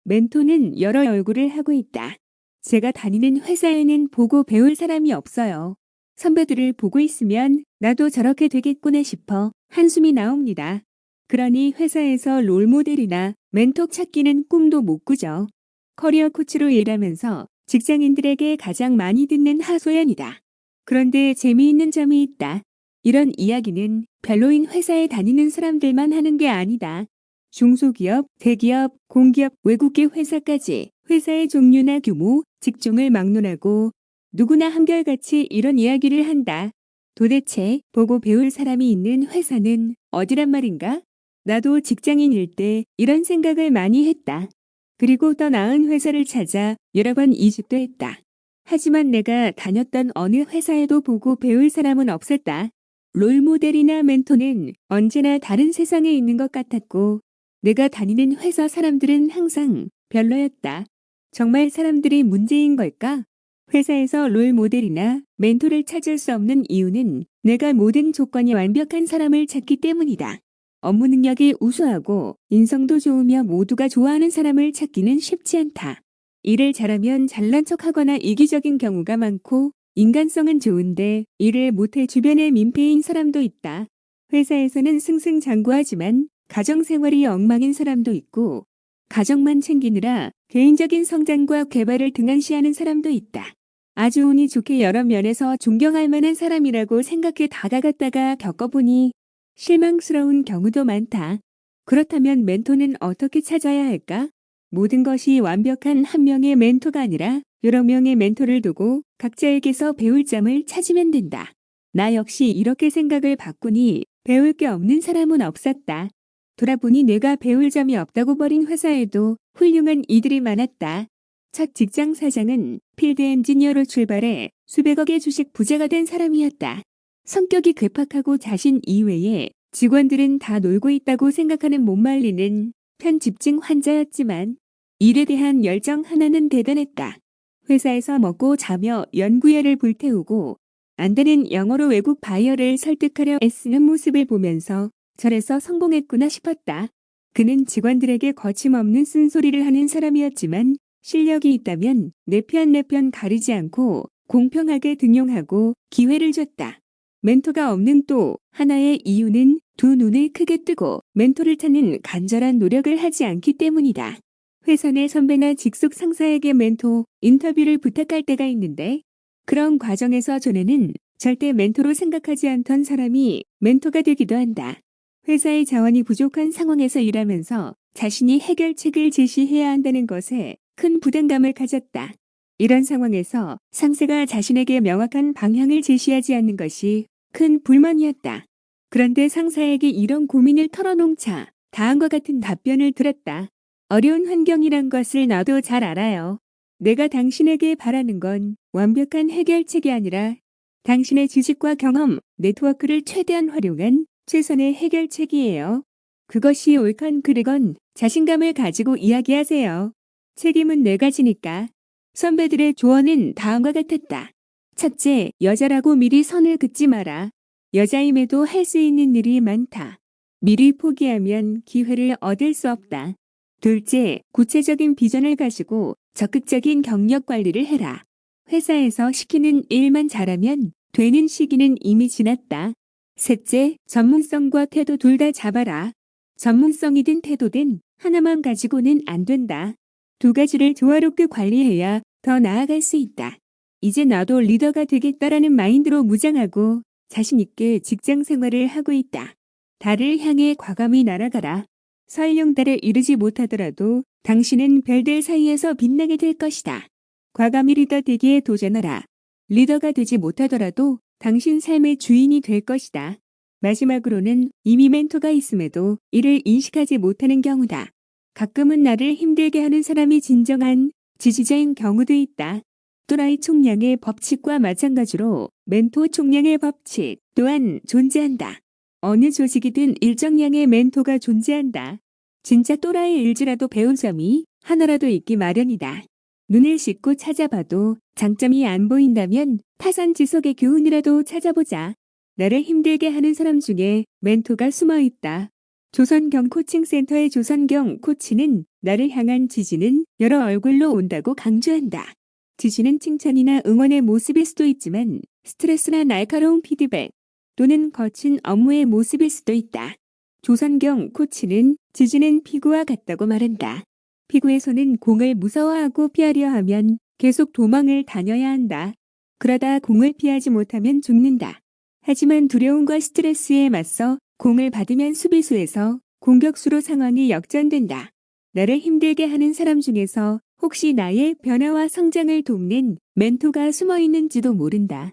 멘토는 여러 얼굴을 하고 있다. 제가 다니는 회사에는 보고 배울 사람이 없어요. 선배들을 보고 있으면 나도 저렇게 되겠구나 싶어 한숨이 나옵니다. 그러니 회사에서 롤모델이나 멘토 찾기는 꿈도 못 꾸죠. 커리어 코치로 일하면서 직장인들에게 가장 많이 듣는 하소연이다. 그런데 재미있는 점이 있다. 이런 이야기는 별로인 회사에 다니는 사람들만 하는 게 아니다. 중소기업, 대기업, 공기업, 외국계 회사까지 회사의 종류나 규모, 직종을 막론하고 누구나 한결같이 이런 이야기를 한다. 도대체 보고 배울 사람이 있는 회사는 어디란 말인가? 나도 직장인일 때 이런 생각을 많이 했다. 그리고 더 나은 회사를 찾아 여러 번 이직도 했다. 하지만 내가 다녔던 어느 회사에도 보고 배울 사람은 없었다. 롤모델이나 멘토는 언제나 다른 세상에 있는 것 같았고 내가 다니는 회사 사람들은 항상 별로였다. 정말 사람들이 문제인 걸까? 회사에서 롤모델이나 멘토를 찾을 수 없는 이유는 내가 모든 조건이 완벽한 사람을 찾기 때문이다. 업무 능력이 우수하고 인성도 좋으며 모두가 좋아하는 사람을 찾기는 쉽지 않다. 일을 잘하면 잘난 척하거나 이기적인 경우가 많고 인간성은 좋은데 일을 못해 주변에 민폐인 사람도 있다. 회사에서는 승승장구하지만 가정생활이 엉망인 사람도 있고 가정만 챙기느라 개인적인 성장과 개발을 등한시하는 사람도 있다. 아주 운이 좋게 여러 면에서 존경할 만한 사람이라고 생각해 다가갔다가 겪어보니 실망스러운 경우도 많다. 그렇다면 멘토는 어떻게 찾아야 할까? 모든 것이 완벽한 한 명의 멘토가 아니라 여러 명의 멘토를 두고 각자에게서 배울 점을 찾으면 된다. 나 역시 이렇게 생각을 바꾸니 배울 게 없는 사람은 없었다. 돌아보니 내가 배울 점이 없다고 버린 회사에도 훌륭한 이들이 많았다. 첫 직장 사장은 필드 엔지니어로 출발해 수백억의 주식 부자가 된 사람이었다. 성격이 괴팍하고 자신 이외에 직원들은 다 놀고 있다고 생각하는 못 말리는 편집증 환자였지만 일에 대한 열정 하나는 대단했다. 회사에서 먹고 자며 연구열을 불태우고 안 되는 영어로 외국 바이어를 설득하려 애쓰는 모습을 보면서 저래서 성공했구나 싶었다. 그는 직원들에게 거침없는 쓴소리를 하는 사람이었지만 실력이 있다면 내 편 가리지 않고 공평하게 등용하고 기회를 줬다. 멘토가 없는 또 하나의 이유는 두 눈을 크게 뜨고 멘토를 찾는 간절한 노력을 하지 않기 때문이다. 회사 내 선배나 직속 상사에게 멘토 인터뷰를 부탁할 때가 있는데 그런 과정에서 전에는 절대 멘토로 생각하지 않던 사람이 멘토가 되기도 한다. 회사의 자원이 부족한 상황에서 일하면서 자신이 해결책을 제시해야 한다는 것에 큰 부담감을 가졌다. 이런 상황에서 상사가 자신에게 명확한 방향을 제시하지 않는 것이 큰 불만이었다. 그런데 상사에게 이런 고민을 털어놓자 다음과 같은 답변을 들었다. 어려운 환경이란 것을 나도 잘 알아요. 내가 당신에게 바라는 건 완벽한 해결책이 아니라 당신의 지식과 경험, 네트워크를 최대한 활용한 최선의 해결책이에요. 그것이 옳건 그르건 자신감을 가지고 이야기하세요. 책임은 내가 지니까. 선배들의 조언은 다음과 같았다. 첫째, 여자라고 미리 선을 긋지 마라. 여자임에도 할 수 있는 일이 많다. 미리 포기하면 기회를 얻을 수 없다. 둘째, 구체적인 비전을 가지고 적극적인 경력 관리를 해라. 회사에서 시키는 일만 잘하면 되는 시기는 이미 지났다. 셋째, 전문성과 태도 둘 다 잡아라. 전문성이든 태도든 하나만 가지고는 안 된다. 두 가지를 조화롭게 관리해야 더 나아갈 수 있다. 이제 나도 리더가 되겠다라는 마인드로 무장하고 자신 있게 직장 생활을 하고 있다. 달을 향해 과감히 날아가라. 설령 달에 이르지 못하더라도 당신은 별들 사이에서 빛나게 될 것이다. 과감히 리더 되기에 도전하라. 리더가 되지 못하더라도 당신 삶의 주인이 될 것이다. 마지막으로는 이미 멘토가 있음에도 이를 인식하지 못하는 경우다. 가끔은 나를 힘들게 하는 사람이 진정한 지지자인 경우도 있다. 또라이 총량의 법칙과 마찬가지로 멘토 총량의 법칙 또한 존재한다. 어느 조직이든 일정량의 멘토가 존재한다. 진짜 또라이일지라도 배운 점이 하나라도 있기 마련이다. 눈을 씻고 찾아봐도 장점이 안 보인다면 타산지석의 교훈이라도 찾아보자. 나를 힘들게 하는 사람 중에 멘토가 숨어 있다. 조선경 코칭센터의 조선경 코치는 나를 향한 지지는 여러 얼굴로 온다고 강조한다. 지지는 칭찬이나 응원의 모습일 수도 있지만 스트레스나 날카로운 피드백 또는 거친 업무의 모습일 수도 있다. 조선경 코치는 지지는 피구와 같다고 말한다. 피구에서는 공을 무서워하고 피하려 하면 계속 도망을 다녀야 한다. 그러다 공을 피하지 못하면 죽는다. 하지만 두려움과 스트레스에 맞서 공을 받으면 수비수에서 공격수로 상황이 역전된다. 나를 힘들게 하는 사람 중에서 혹시 나의 변화와 성장을 돕는 멘토가 숨어 있는지도 모른다.